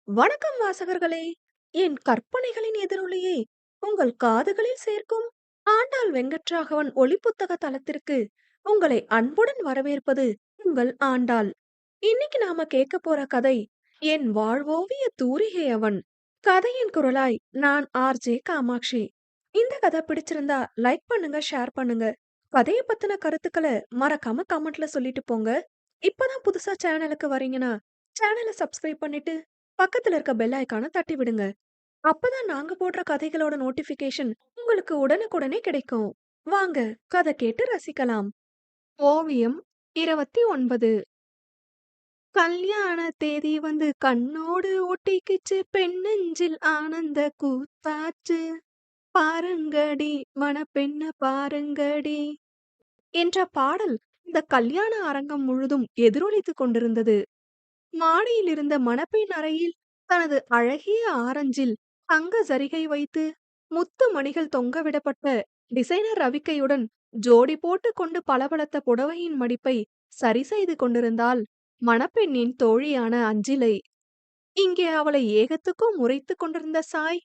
வணக்கம் வாசகர்களே! என் கற்பனைகளின் எதிரொலியை உங்கள் காதுகளில் சேர்க்கும் ஆண்டாள் வெங்கட்ராகவன் ஒலிப்புத்தக தளத்திற்கு உங்களை அன்புடன் வரவேற்பது உங்கள் ஆண்டாள். இன்னைக்கு நாம கேட்க போற கதை என் வாழ்வோவிய தூரிகை அவன். கதையின் குரலாய் நான் ஆர்ஜே காமாட்சி. இந்த கதை பிடிச்சிருந்தா லைக் பண்ணுங்க, ஷேர் பண்ணுங்க. கதையை பத்தின கருத்துக்களை மறக்காம கமெண்ட்ல சொல்லிட்டு போங்க. இப்பதான் புதுசா சேனலுக்கு வரீங்கன்னா சேனலை சப்ஸ்கிரைப் பண்ணிட்டு பக்கத்துல இருக்க பெல் ஐகானை தட்டி விடுங்க. அப்பதான் நாங்க போடுற கதைகளோட நோட்டிபிகேஷன் உங்களுக்கு உடனுக்குடனே கிடைக்கும். வாங்க கதை கேட்டு ரசிக்கலாம். ஓவியம் 29. கல்யாண தேதி வந்து கண்ணோடு ஒட்டிக்கிச்சு, பெண்ணெஞ்சில் ஆனந்த கூத்தாச்சு. பாருங்கடி மணப்பெண்ண பாருங்கடி என்ற பாடல் இந்த கல்யாண அரங்கம் முழுதும் எதிரொலித்துக் கொண்டிருந்தது. மாடியில் இருந்த மணப்பெண் அறையில் தனது அழகிய ஆரஞ்சில் தங்க ஜரிகை வைத்து முத்து மணிகள் தொங்கவிடப்பட்ட டிசைனர் ரவிக்கையுடன் ஜோடி போட்டு கொண்டு பளபளத்த புடவையின் மடிப்பை சரி செய்து கொண்டிருந்தாள் மணப்பெண்ணின் தோழியான அஞ்சிலை. இங்கே அவளை ஏகத்துக்கும் முறைத்து கொண்டிருந்த சாய்,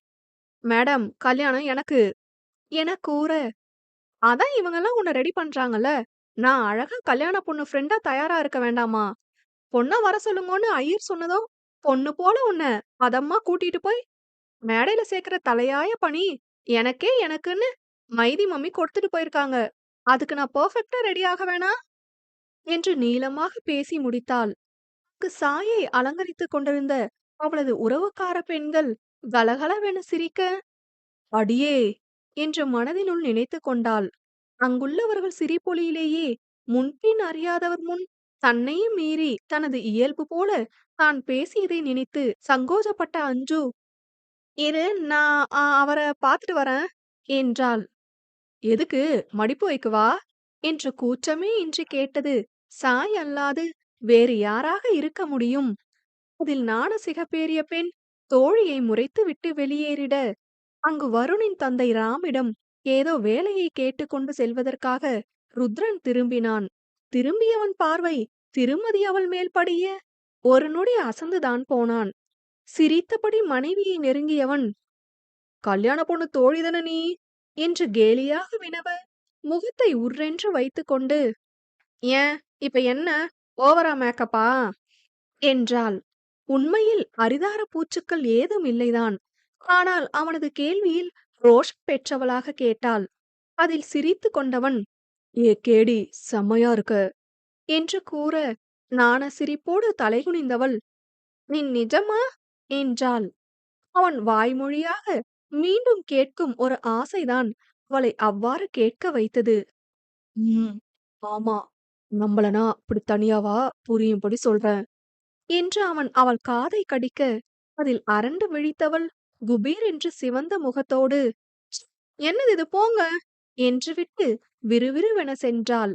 மேடம் கல்யாணம் எனக்கு என கூற, அதான் இவங்கெல்லாம் உன்னை ரெடி பண்றாங்கல்ல, நான் அழகா கல்யாண பொண்ணு ஃப்ரெண்டா தயாரா இருக்க வேண்டாமா? பொண்ண வர சொல்லுங்கன்னு ஐயர் சொன்னதும் பொண்ணு போல உன்னை பதமா கூட்டிட்டு போய் மேடையில சேர்க்கிற தலையாய பணி எனக்குன்னு மைதி மம்மி கொடுத்துட்டு போயிருக்காங்க. அதுக்கு நான் பெர்ஃபெக்ட்டா ரெடி ஆக வேணாம் என்று நீளமாக பேசி முடித்தாள். சாயை அலங்கரித்துக் கொண்டிருந்த அவளது உறவுக்கார பெண்கள் கலகலவென சிரிக்க, அடியே என்று மனதினுள் நினைத்து கொண்டாள். அங்குள்ளவர்கள் சிரிப்பொலியிலேயே முன்பின் அறியாதவர் முன் தன்னையும் மீறி தனது இயல்பு போல தான் பேசியதை நினைத்து சங்கோஜப்பட்ட அஞ்சு, இரு நான் அவர பாத்துட்டு வரேன் என்றாள். எதுக்கு, மடிப்பு வைக்கவா என்ற கூச்சமே இன்றி கேட்டது சாய் அல்லாது வேறு யாராக இருக்க முடியும்? அதில் நாண சிகப்பேறிய பெண் தோழியை முறைத்து விட்டு வெளியேறிட, அங்கு வருணின் தந்தை ராமிடம் ஏதோ வேலையை கேட்டுக்கொண்டு செல்வதற்காக ருத்ரன் திரும்பினான். திரும்பியவன் பார்வை திருமதி அவள் மேல் படிய ஒரு நொடி அசந்துதான் போனான். சிரித்தபடி மனைவியை நெருங்கியவன், கல்யாண பொண்ணு தோழிதான நீ என்று கேலியாக வினவ, முகத்தை உர்ரென்று வைத்துக்கொண்டு, ஏன் இப்ப என்ன, ஓவரா மேக்கப்பா என்றாள். உண்மையில் அரிதார பூச்சுக்கள் ஏதும் இல்லைதான். ஆனால் அவனது கேள்வியில் ரோஷம் பெற்றவளாக கேட்டாள். அதில் சிரித்து கொண்டவன், ஏ கேடி செம்மையா இருக்க என்று கூற, நாண சிரிப்போடு தலைகுனிந்தவள், நீ நிஜமா என்றாள். அவன் வாய்மொழியாக மீண்டும் கேட்கும் ஒரு ஆசைதான் அவளை அவ்வாறு கேட்க வைத்தது. ம், ஆமா, நம்பலனா அப்படி தனியாவா, புரியும்படி சொல்றேன் என்று அவன் அவள் காதை கடிக்க, அதில் அரண்டு விழித்தவள் குபீர் என்று சிவந்த முகத்தோடு, "ப்ச், என்னது இது, போங்க என்று விட்டு விறுவிறுவென சென்றாள்.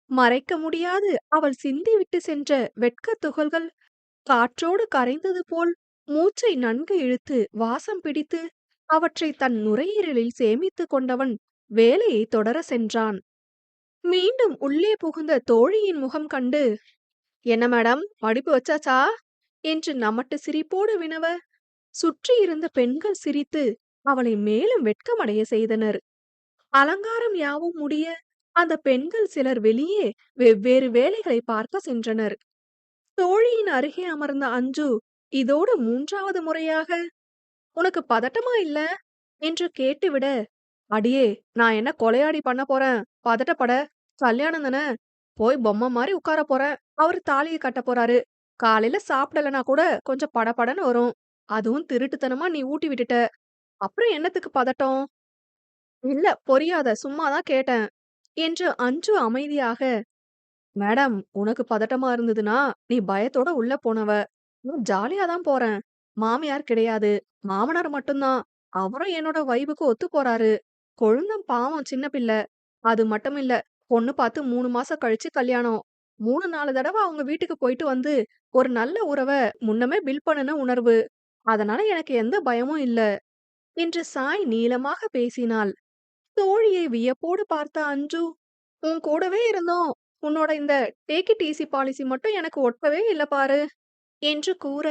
மறைக்க முடியாது அவள் சிந்திவிட்டு சென்ற வெட்கத் துகள்கள் காற்றோடு கரைந்தது போல் மூச்சை நன்கு இழுத்து வாசம் பிடித்து அவற்றை தன் நுரையீரலில் சேமித்துக் கொண்டவன் வேலையை தொடர சென்றான். மீண்டும் உள்ளே புகுந்த தோழியின் முகம் கண்டு, என்ன மேடம் மடிப்பு வச்சாச்சா என்று நமட்டு சிரிப்போடு வினவ, சுற்றி இருந்த பெண்கள் சிரித்து அவளை மேலும் வெட்கமடைய செய்தனர். அலங்காரம் யாவும் முடிய அந்த பெண்கள் சிலர் வெளியே வெவ்வேறு வேலைகளை பார்க்க சென்றனர். தோழியின் அருகே அமர்ந்த அஞ்சு இதோடு மூன்றாவது முறையாக, உனக்கு பதட்டமா இல்ல என்று கேட்டுவிட, அடியே நான் என்ன கொலையாடி பண்ண போறேன் பதட்டப்பட, கல்யாணம் தானே, போய் பொம்மை மாதிரி உட்கார போறேன், அவரு தாலியை கட்ட போறாரு, காலையில சாப்பிடலனா கூட கொஞ்சம் படபடன்னு வரும், அதுவும் திருட்டுத்தனமா நீ ஊட்டி விட்டுட்ட, அப்புறம் என்னத்துக்கு பதட்டம்? இல்ல பொரியாத, சும்மாதான் கேட்டேன் என்று அஞ்சு அமைதியாக, மேடம் உனக்கு பதட்டமா இருந்ததுன்னா நீ பயத்தோட உள்ள போனவ, நான் ஜாலியா தான் போறேன், மாமியார் கிடையாது, மாமனார் மட்டும்தான், அவரும் என்னோட வைபுக்கு ஒத்து போறாரு, கொழுந்தன் பாவம் சின்ன பிள்ளை, அது மட்டும் இல்ல, பொண்ணு பார்த்து 3 மாசம் கழிச்சு கல்யாணம், 3 4 தடவை அவங்க வீட்டுக்கு போயிட்டு வந்து ஒரு நல்ல உறவ முன்னமே பில் பண்ணுன உணர்வு, அதனால எனக்கு எந்த பயமும் இல்ல என்று சாய் நீளமாக பேசினாள். தோழியை வியப்போடு பார்த்த அஞ்சு, உன் கூடவே இருந்தோம், உன்னோட இந்த டேக் இட் ஈஸி பாலிசி மட்டும் எனக்கு ஒட்டவே இல்ல பாரு என்று கூற,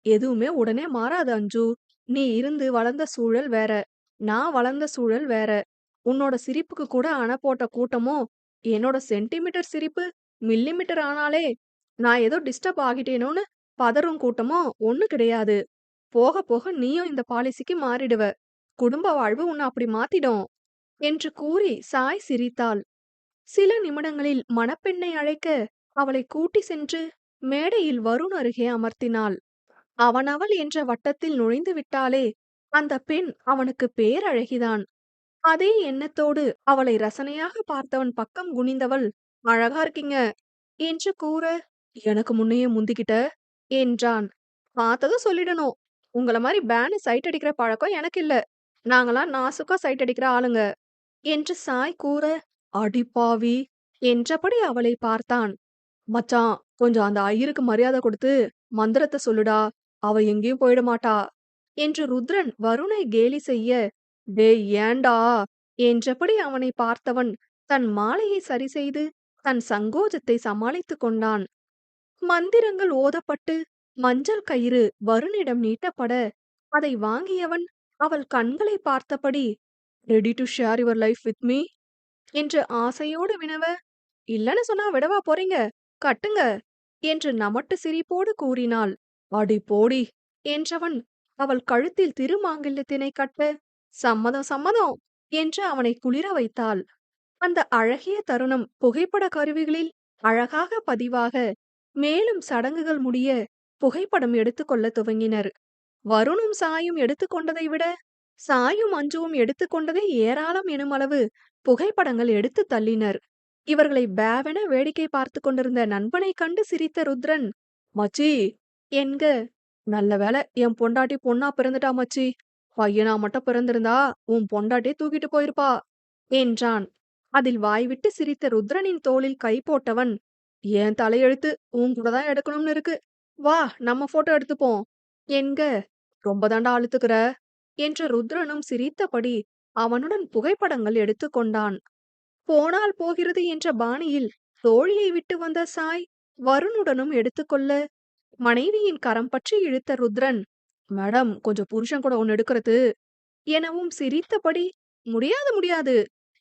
எதுவுமே உடனே மாறாது அஞ்சு. நீ இருந்து வளர்ந்த சூழல் வேற. நான் வளர்ந்த சூழல் வேற. உன்னோட சிரிப்புக்கு கூட அணை போட்ட கூட்டமும், என்னோட சென்டிமீட்டர் சிரிப்பு மில்லிமீட்டர் ஆனாலே, நான் ஏதோ டிஸ்டர்ப் ஆகிட்டேனோன்னு பதறும் கூட்டமும் ஒண்ணு கிடையாது. போக போக நீயும் இந்த பாலிசிக்கு மாறிடுவ. குடும்ப வாழ்வு உன்னை அப்படி மாத்திடும். என்று கூறி சாய் சிரித்தாள். சில நிமிடங்களில் மணப்பெண்ணை அழைக்க அவளை கூட்டி சென்று மேடையில் வருண் அருகே அமர்த்தினாள். அவனவள் என்ற வட்டத்தில் நுழைந்து விட்டாலே அந்த பெண் அவனுக்கு பேரழகிதான். அதே எண்ணத்தோடு அவளை ரசனையாக பார்த்தவன் பக்கம் குனிந்தவள், அழகா இருக்கீங்க என்று கூற, எனக்கு முன்னையே முந்திக்கிட்ட என்றான். பார்த்ததும் சொல்லிடணும். உங்கள மாதிரி பேனு சைட் அடிக்கிற பழக்கம் எனக்கு இல்ல. நாங்களாம் நாசுக்கா சைட் அடிக்கிற ஆளுங்க என்று சாய் கூற, அடிப்பாவி என்றபடி அவளை பார்த்தான். மச்சான், கொஞ்சம் அந்த ஐயருக்கு மரியாதை கொடுத்து மந்திரத்தை சொல்லுடா, அவ எங்கேயும் போயிட மாட்டா என்று ருத்ரன் வருணை கேலி செய்ய, டேய் ஏன்டா என்றபடி அவனை பார்த்தவன் தன் மாலையை சரிசெய்து தன் சங்கோஜத்தை சமாளித்துக் கொண்டான். மந்திரங்கள் ஓதப்பட்டு மஞ்சள் கயிறு வருணிடம் நீட்டப்பட அதை வாங்கியவன் அவள் கண்களை பார்த்தபடி, ready to share your life with me என்று ஆசையோடு வினவ, இல்லன்னு சொன்னா விடவா போறீங்க, கட்டுங்க என்று நமட்டு சிரிப்போடு கூறினாள். அடி போடி என்றவன் அவள் கழுத்தில் திருமாங்கல்யத்தினை கட்ட, சம்மதம் சம்மதம் என்று அவனை குளிர வைத்தாள். அந்த அழகிய தருணம் புகைப்பட கருவிகளில் அழகாக பதிவாக, மேலும் சடங்குகள் முடிய புகைப்படம் எடுத்துக்கொள்ள துவங்கினர். வருணும் சாயும் எடுத்துக்கொண்டதை விட சாயும் அஞ்சுவும் எடுத்துக்கொண்டதே ஏராளம் எனும் அளவு புகைப்படங்கள் எடுத்து தள்ளினர். இவர்களை பேவென வேடிக்கை பார்த்து கொண்டிருந்த நண்பனை கண்டு சிரித்த ருத்ரன், மச்சி என்க, நல்ல வேளை என் பொண்டாட்டி பொண்ணா பிறந்துட்டா மச்சி, பையனா மட்டும் பிறந்திருந்தா உன் பொண்டாட்டியே தூக்கிட்டு போயிருப்பா என்றான். அதில் வாய்விட்டு சிரித்த ருத்ரனின் தோளில் கை போட்டவன், என் தலையெழுத்து உன் கூட தான் எடுக்கணும்னு இருக்கு, வா நம்ம போட்டோ எடுத்துப்போம் என்க, ரொம்ப தாண்டா அழுத்துக்கிற என்று ருத்ரனும் சிரித்தபடி அவனுடன் புகைப்படங்கள் எடுத்துக்கொண்டான். போனால் போகிறது என்ற பாணியில் தோழியை விட்டு வந்த சாய் வருணுடனும் எடுத்துக்கொள்ள, மனைவியின் கரம் பற்றி இழுத்த ருத்ரன், மேடம் கொஞ்சம் புருஷன் கூட ஒன்னு எடுக்கிறது எனவும் சிரித்தபடி, முடியாது முடியாது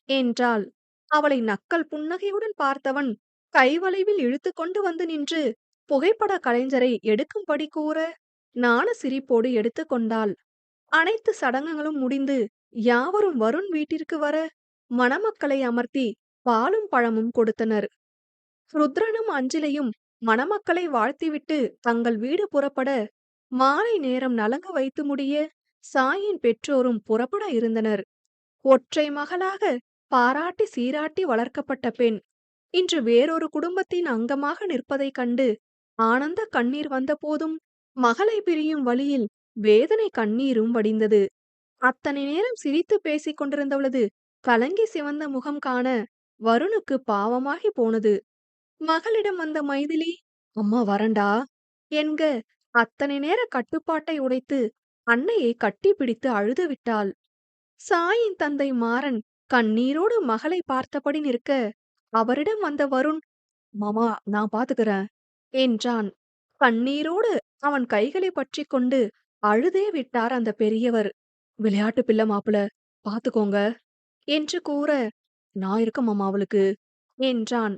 என்றாள். அவளை நக்கல் புன்னகையுடன் பார்த்தவன் கைவளைவில் இழுத்து கொண்டு வந்து நின்று புகைப்பட கலைஞரை எடுக்கும்படி கூற, நாண சிரிப்போடு எடுத்துக்கொண்டாள். அனைத்து சடங்குகளும் முடிந்து யாவரும் வருண் வீட்டிற்கு வர மணமக்களை அமர்த்தி பாலும் பழமும் கொடுத்தனர். ருத்ரனும் அஞ்சிலையும் மணமக்களை வாழ்த்திவிட்டு தங்கள் வீடு புறப்பட, மாலை நேரம் நலங்கு வைத்து முடிய சாயின் பெற்றோரும் புறப்பட இருந்தனர். ஒற்றை மகளாக பாராட்டி சீராட்டி வளர்க்கப்பட்ட பெண் இன்று வேறொரு குடும்பத்தின் அங்கமாக நிற்பதைக் கண்டு ஆனந்த கண்ணீர் வந்த போதும் மகளை பிரியும் வழியில் வேதனை கண்ணீரும் வடிந்தது. அத்தனை நேரம் சிரித்து பேசிக் கொண்டிருந்தவளது கலங்கி சிவந்த முகம் காண வருணுக்கு பாவமாகி போனது. மகளிடம் வந்த மைதிலி, அம்மா வரண்டா என்க, அத்தனை நேர கட்டுப்பாட்டை உடைத்து அன்னையை கட்டி பிடித்து அழுது விட்டாள். சாயின் தந்தை மாறன் கண்ணீரோடு மகளை பார்த்தபடி நிற்க, அவரிடம் வந்த வருண், மாமா நான் பாத்துக்கிறேன் என்றான். கண்ணீரோடு அவன் கைகளை பற்றி கொண்டு அழுதே விட்டார் அந்த பெரியவர். விளையாட்டு பிள்ளை மாப்பிள, பாத்துக்கோங்க என்று கூற, நான் இருக்க மாமா அவளுக்கு என்றான்.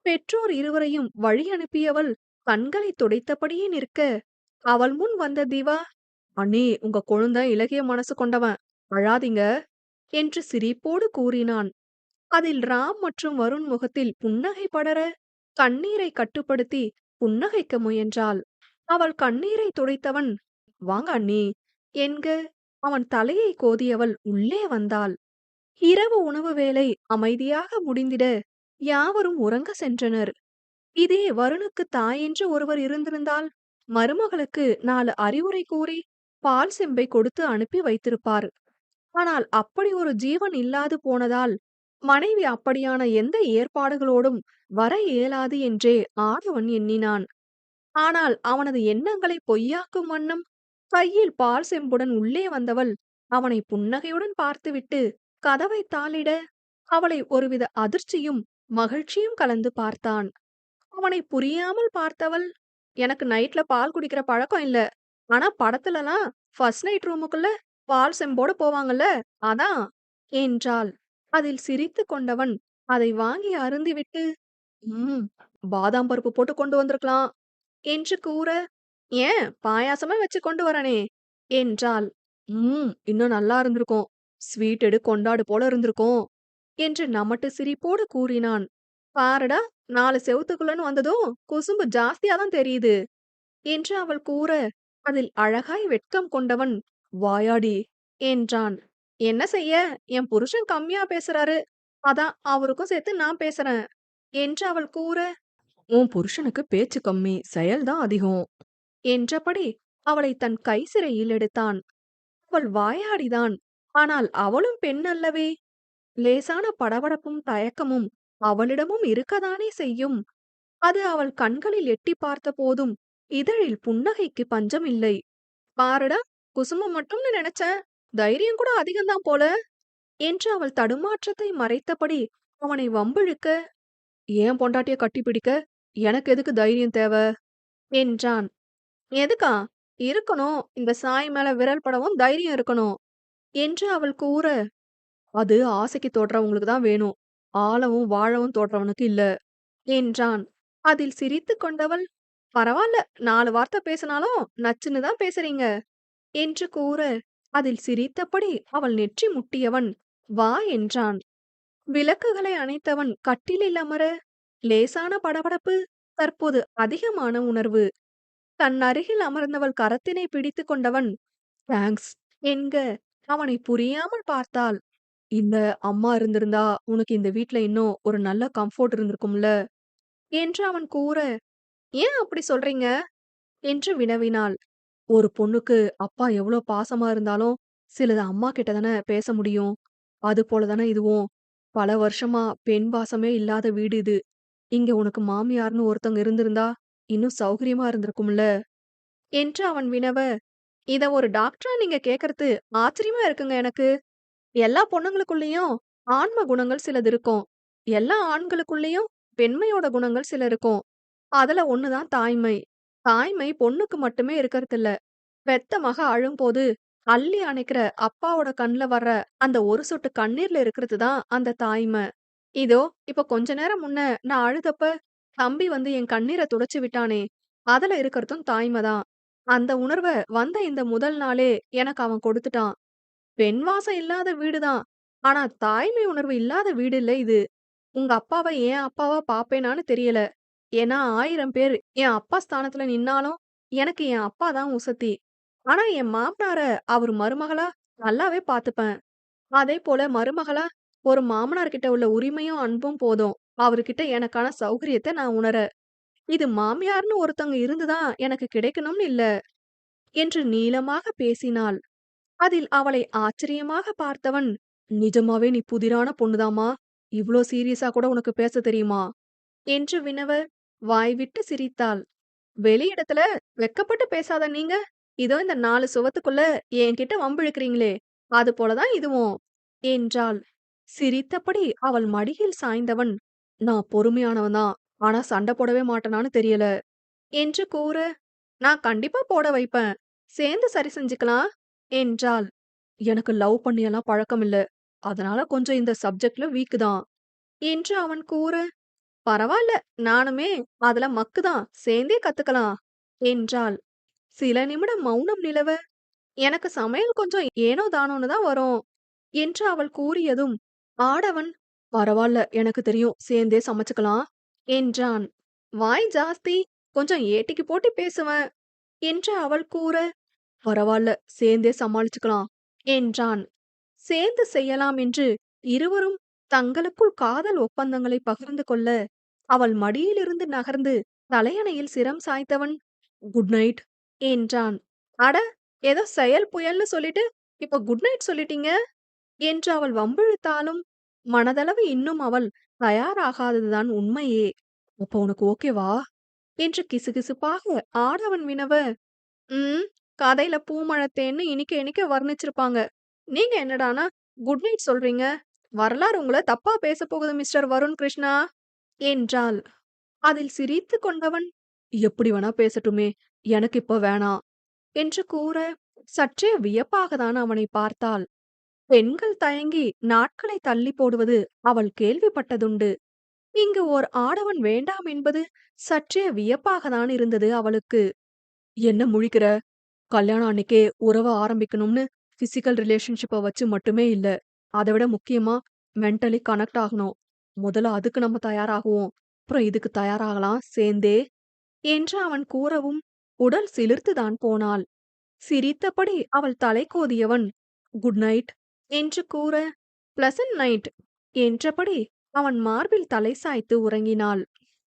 பெற்றோர் இருவரையும் வழி அனுப்பியவள் கண்களை துடைத்தபடியே நிற்க, அவள் முன் வந்த திவா, அண்ணி உங்க கொழுந்த இலகிய மனசு கொண்டவன், அழாதீங்க என்று சிரிப்போடு கூறினான். அதில் ராம் மற்றும் வருண் முகத்தில் புன்னகை படர கண்ணீரை கட்டுப்படுத்தி புன்னகைக்க முயன்றாள். அவள் கண்ணீரை துடைத்தவன், வாங்க அண்ணி என்க, அவன் தலையை கோதியவள் உள்ளே வந்தாள். இரவு உணவு வேளை அமைதியாக முடிந்திட யாவரும் உறங்க சென்றனர். இதே வருணுக்கு தாயென்று ஒருவர் இருந்திருந்தால் மருமகளுக்கு 4 அறிவுரை கூறி பால் செம்பை கொடுத்து அனுப்பி வைத்திருப்பார். ஆனால் அப்படி ஒரு ஜீவன் இல்லாது போனதால் மனைவி அப்படியான எந்த ஏற்பாடுகளோடும் வர இயலாது என்றே ஆடவன் எண்ணினான். ஆனால் அவனது எண்ணங்களை பொய்யாக்கும் வண்ணம் கையில் பால் செம்புடன் உள்ளே வந்தவள் அவனை புன்னகையுடன் பார்த்துவிட்டு கதவை தாளிட, அவளை ஒருவித அதிர்ச்சியும் மகிழ்ச்சியும் கலந்து பார்த்தான். அவனை புரியாமல் பார்த்தவள், எனக்கு நைட்ல பால் குடிக்கிற பழக்கம் இல்ல ஆனா படத்துலலாம் ஃபர்ஸ்ட் நைட் ரூமுக்குள்ள பால் செம்போட போவாங்கல்ல, அதான் என்றாள். அதில் சிரித்துக் கொண்டவன் அதை வாங்கி அருந்திவிட்டு, ம் பாதாம் பருப்பு போட்டு கொண்டு வந்திருக்கலாம் என்று கூற, ஏன் பாயாசமே வச்சு கொண்டு வரனே என்றாள். இன்னும் நல்லா இருந்திருக்கும். ஸ்வீட் எடு கொண்டாடு போல இருந்திருக்கும் என்று நமட்டு சிரிப்போடு கூறினான். பாருடா, 4 செவுத்துக்குள்ளன்னு வந்ததும் குசும்பு ஜாஸ்தியா தான் தெரியுது என்று அவள் கூற, அதில் அழகாய் வெட்கம் கொண்டவன், வாயாடி என்றான். என்ன செய்ய, என் புருஷன் கம்மியா பேசுறாரு. அதான் அவருக்கும் சேர்த்து நான் பேசுறேன் என்று அவள் கூற, உன் புருஷனுக்கு பேச்சு கம்மி, செயல்தான் அதிகம் என்றபடி அவளை தன் கை சிறையில் எடுத்தான். அவள் வாயாடிதான். ஆனால் அவளும் பெண் அல்லவே! லேசான படபடப்பும் தயக்கமும் அவளிடமும் இருக்கதானே செய்யும். அது அவள் கண்களில் எட்டிப் பார்த்தபோதும் இதழில் புன்னகைக்கு பஞ்சம் இல்லை. பாருடா, குசுமம் மட்டும்னு நெனச்சேன். தைரியம் கூட அதிகம்தான் போல என்று அவள் தடுமாற்றத்தை மறைத்தபடி அவனை வம்பிழுக்க, ஏன் பொண்டாட்டிய கட்டிப்பிடிக்க எனக்கு எதுக்கு தைரியம் தேவ என்றான். எதுக்கா? இருக்கணும். இந்த சாய் மேல விரல் படவும் தைரியம் இருக்கணும் என்று அவள் கூற, அது ஆசைக்கு தொடுறவங்களுக்கு தான் வேணும். ஆளவும் வாழவும் தொடுறவனுக்கு இல்ல என்றான். அதில் சிரித்துக் கொண்டவள், பரவால்ல 4 வார்த்தை பேசினாலும் நச்சுன்னு தான் பேசுறீங்க என்று கூற, அதில் சிரித்தபடி அவள் நெற்றி முட்டியவன், வா என்றான். விளக்குகளை அணைத்தவன் கட்டிலில் அமர, லேசான படபடப்பு, தற்போது அதிகமான உணர்வு. தன் அருகில் அமர்ந்தவள் கரத்தினை பிடித்துக் கொண்டவன், தேங்க்ஸ் என்க, அவனை புரியாமல் பார்த்தாள். இல்ல, அம்மா இருந்திருந்தா உனக்கு இந்த வீட்ல இன்னும் ஒரு நல்ல கம்ஃபோர்ட் இருந்திருக்கும்ல என்று அவன் கூற, ஏன் அப்படி சொல்றீங்க என்று வினவினாள். ஒரு பொண்ணுக்கு அப்பா எவ்ளோ பாசமா இருந்தாலும் சிலது அம்மா கிட்ட தானே பேச முடியும். அது போல தானே இதுவும். பல வருஷமா பெண் பாசமே இல்லாத வீடு இது. இங்க உனக்கு மாமியார்ன்னு ஒருத்தவங்க இருந்திருந்தா இன்னும் சௌகரியமா இருந்திருக்கும்ல என்று அவன் வினவ, இத ஒரு டாக்டரா நீங்க கேக்குறது ஆச்சரியமா இருக்குங்க எனக்கு. எல்லா பொண்ணுங்களுக்குள்ளயும் ஆன்ம குணங்கள் சிலது இருக்கும். எல்லா ஆண்களுக்குள்ளயும் பெண்மையோட குணங்கள் சில இருக்கும். அதுல ஒண்ணுதான் தாய்மை. தாய்மை பொண்ணுக்கு மட்டுமே இருக்கறதில்ல. பெத்த மக அழும்போது அள்ளி அணைக்கிற அப்பாவோட கண்ல வர்ற அந்த ஒரு சொட்டு கண்ணீர்ல இருக்கிறது தான் அந்த தாய்மை. இதோ இப்ப கொஞ்ச நேரம் முன்ன நான் அழுதப்ப தம்பி வந்து என் கண்ணீர துடைச்சு விட்டானே, அதுல இருக்கிறதும் தாய்மை தான். அந்த உணர்வ வந்த இந்த முதல் நாளே எனக்கு அவன் கொடுத்துட்டான். பெண் வாசம் இல்லாத வீடுதான். ஆனா தாய்மை உணர்வு இல்லாத வீடு இல்ல இது. உங்க அப்பாவ என் அப்பாவா பாப்பேனான்னு தெரியல. ஏன்னா 1000 பேர் என் அப்பா ஸ்தானத்துல நின்னாலும் எனக்கு என் அப்பா தான் உசத்தி. ஆனா என் மாமனார அவர் மருமகளா நல்லாவே பாத்துப்பேன். அதேபோல மருமகளா ஒரு மாமனார் கிட்ட உள்ள உரிமையும் அன்பும் போதும். அவர்கிட்ட எனக்கான சௌகரியத்த நான் உணர. இது மாமியார்ன்னு ஒருத்தவங்க இருந்துதான் எனக்கு கிடைக்கணும்னு இல்ல என்று நீளமாக பேசினாள். அதில் அவளை ஆச்சரியமாக பார்த்தவன், நிஜமாவே நீ புதிரான பொண்ணுதாம்மா. இவ்ளோ சீரியஸா கூட உனக்கு பேச தெரியுமா என்று வினவ, வாய்விட்டு சிரித்தாள். வெளியிடத்துல வெட்கப்பட்டு பேசாத நீங்க. இதோ இந்த 4 சுவத்துக்குள்ள என்கிட்ட வம்பிழுக்கிறீங்களே, அது போலதான் இதுவும் என்றாள். சிரித்தபடி அவள் மடியில் சாய்ந்தவன், நான் பொறுமையானவன் தான். ஆனா சண்டை போடவே மாட்டேனான்னு தெரியல என்று கூற, நான் கண்டிப்பா போட வைப்பேன். சேர்ந்து சரி செஞ்சுக்கலாம் என்றாள். எனக்கு லவ் பண்ணியெல்லாம் பழக்கம் இல்ல. அதனால கொஞ்சம் இந்த சப்ஜெக்ட்ல வீக் தான் என்று அவன் கூற, பரவால்ல, நானுமே அதுல மக்கு தான். சேர்ந்தே கத்துக்கலாம் என்றாள். சில நிமிடம் மௌனம் நிலவ, எனக்கு சமையல் கொஞ்சம் ஏனோ தானோன்னு தான் வரும் என்று அவள் கூறியதும், ஆடவன், பரவால்ல, எனக்கு தெரியும். சேர்ந்தே சமைச்சுக்கலாம் என்றான். வாய் ஜாஸ்தி, கொஞ்சம் ஏட்டிக்கு போட்டி பேசுவேன் என்று அவள் கூற, பரவால்ல, சேர்ந்தே சமாளிச்சுக்கலாம் என்றான். சேர்ந்து செய்யலாம் என்று இருவரும் தங்களுக்குள் காதல் ஒப்பந்தங்களை பகிர்ந்து கொள்ள, அவள் மடியிலிருந்து நகர்ந்து தலையணையில் சிரம் சாய்த்தவன், குட் நைட் என்றான். அட, ஏதோ செயல் புயல்னு சொல்லிட்டு இப்ப குட் நைட் சொல்லிட்டீங்க என்று அவள் வம்பிழுத்தாலும் மனதளவு இன்னும் அவள் தயாராகாததுதான் உண்மையே. அப்ப உனக்கு ஓகேவா என்று கிசுகிசுப்பாக ஆடவன் வினவ, ம் கதையில பூமழத்தேன்னு இனிக்க இனிக்க வர்ணிச்சிருப்பாங்க. நீங்க என்னடானா குட் நைட் சொல்றீங்க. வரலாறு உங்கள தப்பா பேசப் போகுது மிஸ்டர் வருண் கிருஷ்ணா என்றாள். அதில் சிரித்துக் கொண்டவன், எப்படி வேணா பேசட்டுமே, எனக்கு இப்ப வேணாம் என்று கூற, சற்றே வியப்பாகத்தான் அவனைப் பார்த்தாள். பெண்கள் தயங்கி நாட்களை தள்ளிப் போடுவது அவள் கேள்விப்பட்டதுண்டு. இங்கு ஓர் ஆடவன் வேண்டாம் என்பது சற்றே வியப்பாகத்தான் இருந்தது அவளுக்கு. என்ன முழிக்கிற? கல்யாணம் அன்னைக்கே உறவ ஆரம்பிக்கணும்னு பிசிக்கல் ரிலேஷன்ஷிப்ப வச்சு மட்டுமே இல்ல. அத விட முக்கியமா மென்டலி கனெக்ட் ஆகணும். முதல்ல அதுக்கு நம்ம தயாராகுவோம். அப்புறம் இதுக்கு தயாராகலாம் சேர்ந்தே என்று அவன் கூறவும் உடல் சிலிர்த்துதான் போனாள். சிரித்தபடி அவள் தலை கோதியவன் குட் நைட் என்று கூற பிளசன்ட் நைட் என்றபடி அவன் மார்பில் தலை சாய்த்து உறங்கினாள்.